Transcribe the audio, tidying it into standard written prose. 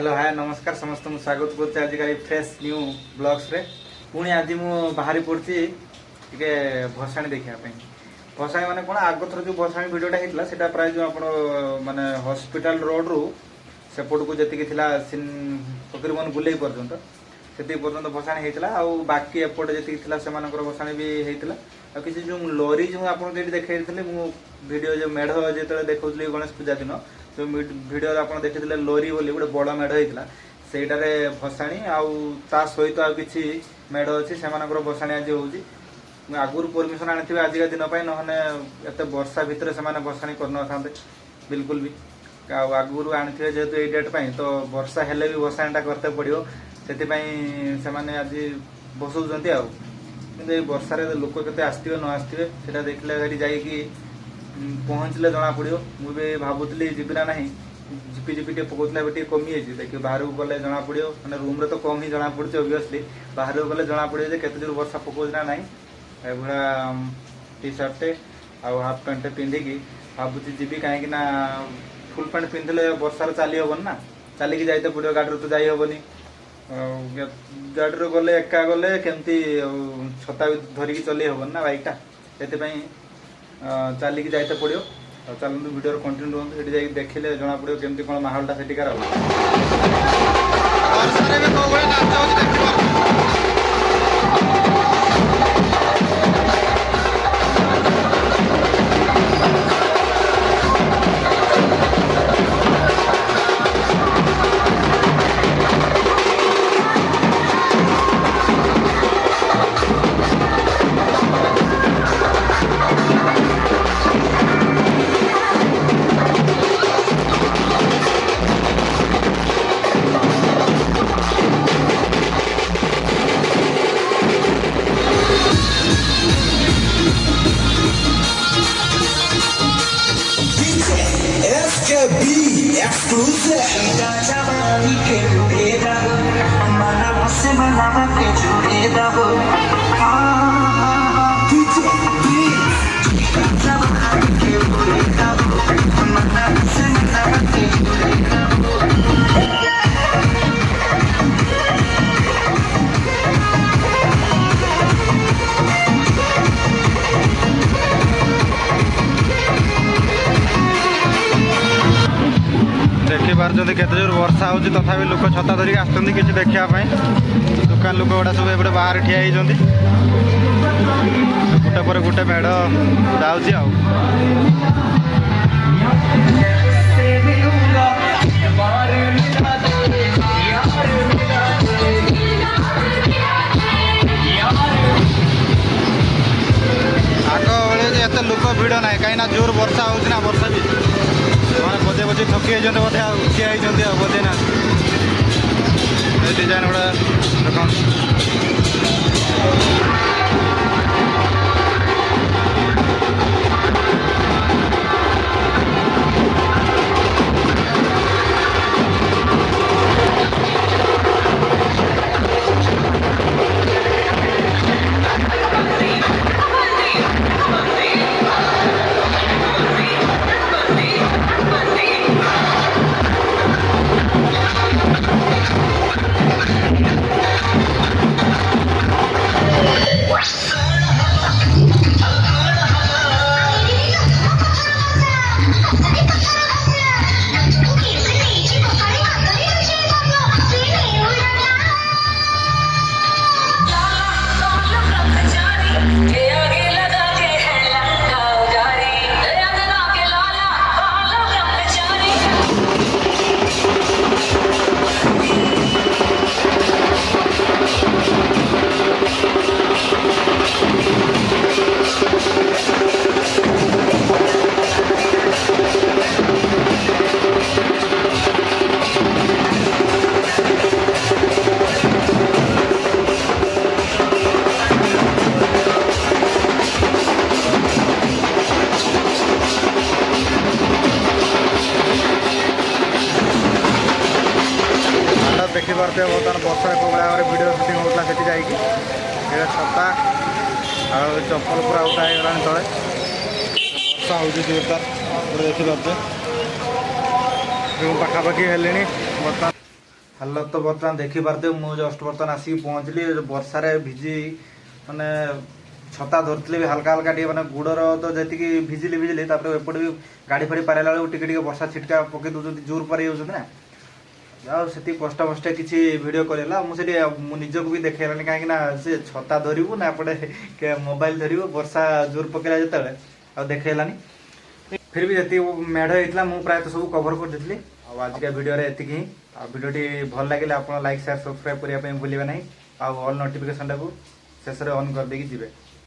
Hello hi नमस्कार समस्त स्वागत कर फ्रेश न्यू ब्लॉग्स रे पुणी आज मु बाहरी पड़ी टे भसाणी देखापी भसाणी माने कौन आग थर जो भसाणी भिडटा होता है प्राय जो आप माने हॉस्पिटल रोड रु सेपट को जी तकरीबन बुले पर्यंत से पर्यंत भसाणी होता है बाकी एपटे जी से भसाणी भी होता है किसी जो लरी जो आप देखते भिडियो जो मेढ़ जो देखा गणेश पूजा दिन जो भिडियो आप देखते लरी बोली गोटे बड़ मेढ़ होता सेटार भसाणी आ सहित आ कि मेढ़ अच्छी से भसाणी आज होगी आगुरी परमिशन आनी आजिका दिन ना एत वर्षा भितर से भसाणी कर बिल्कुल भी आगुरी आनी जेहेतु ये डेट पर तो वर्षा हेले भी भसाणीटा करते पड़ो से आज बसौंट कि वर्षार लोक के आसवे न आसवे देखले जाकि पहुँचले जना पड़ो मुझे भावुली जीवी ना ना झिपी झिपी टे पकड़ा टे कमी जाइए देखिए बाहर को गले जना पड़ो मैंने रूम तो कम ही जना पड़े ओबियसली बाहर को गले जना पड़े केते जोर वर्षा पकाउछ ना नहीं एभा टी शर्टे आ हाफ पैंट पिंधिकी भावुची जीवी कहीं फुल पैंट पिंधले वर्षार चली हेबन ना चलिकी जाइते पड़ो गाड़ी तो जाई हेबनी गाड़ी गले एका गले केमती छता भी धरिकी चल हेबन ना बाइकटा से चलिकी जाइते पड़ो चलते वीडियो कंटिन्यू रुहतु से देखिले जना पड़ो केमती कौन माहौलटा सेठिकार देखिपारे केते जोर वर्षा हो तथा लोक छता धरिक आसुँच कि देखापी दुकान लोक गुड़ा सब एपटे बाहर ठिया होती गोटे पर गोटे मेढ़ जाऊँगी आग भाई एत लोक भिड़ ना कहीं जोर वर्षा होना वर्षा भी बजे बजे थकी होते बोधे ठिया होती बोधे ना डिजाइन गुड़ा देख देखिपे बर्तमान वर्षा को भाव में भिडियो सुटिंग होता है छता आ चप्पल पूरा उठा होगा तले वर्षा हो जोरदार देखिपे पाखापाखि हेले बर्तमान हालत तो बर्तमान देखी पारे मुझे जस्ट बर्तमान आसिक पहुँचली वर्षार भिजी माने छता धरती भी हल्का हल्का टे मैंने गुड़र तो जी भिजिली भिजिली एपटे भी गाड़ी फाड़ी पारा बेलू टे वर्षा छिटका पकई दूसरी जोर पर ना जाओ से कष्ट मष्टे किसी भिड करला मुझे निजक भी देखलानी कहीं से छता धरबू ना एपटे मोबाइल धरबू वर्षा जोर पकड़ा जिते आ देखलानी फिर भी जी मेढ़ होता मुझे प्रायः सब कभर कर देती आजिका भिडियो ये आ भिडियोटी भल लगे आप लाइक शेयर सब्सक्राइब करने भूलें ना ऑल नोटिफिकेशन टाक शेष ऑन कर देकी जीवे।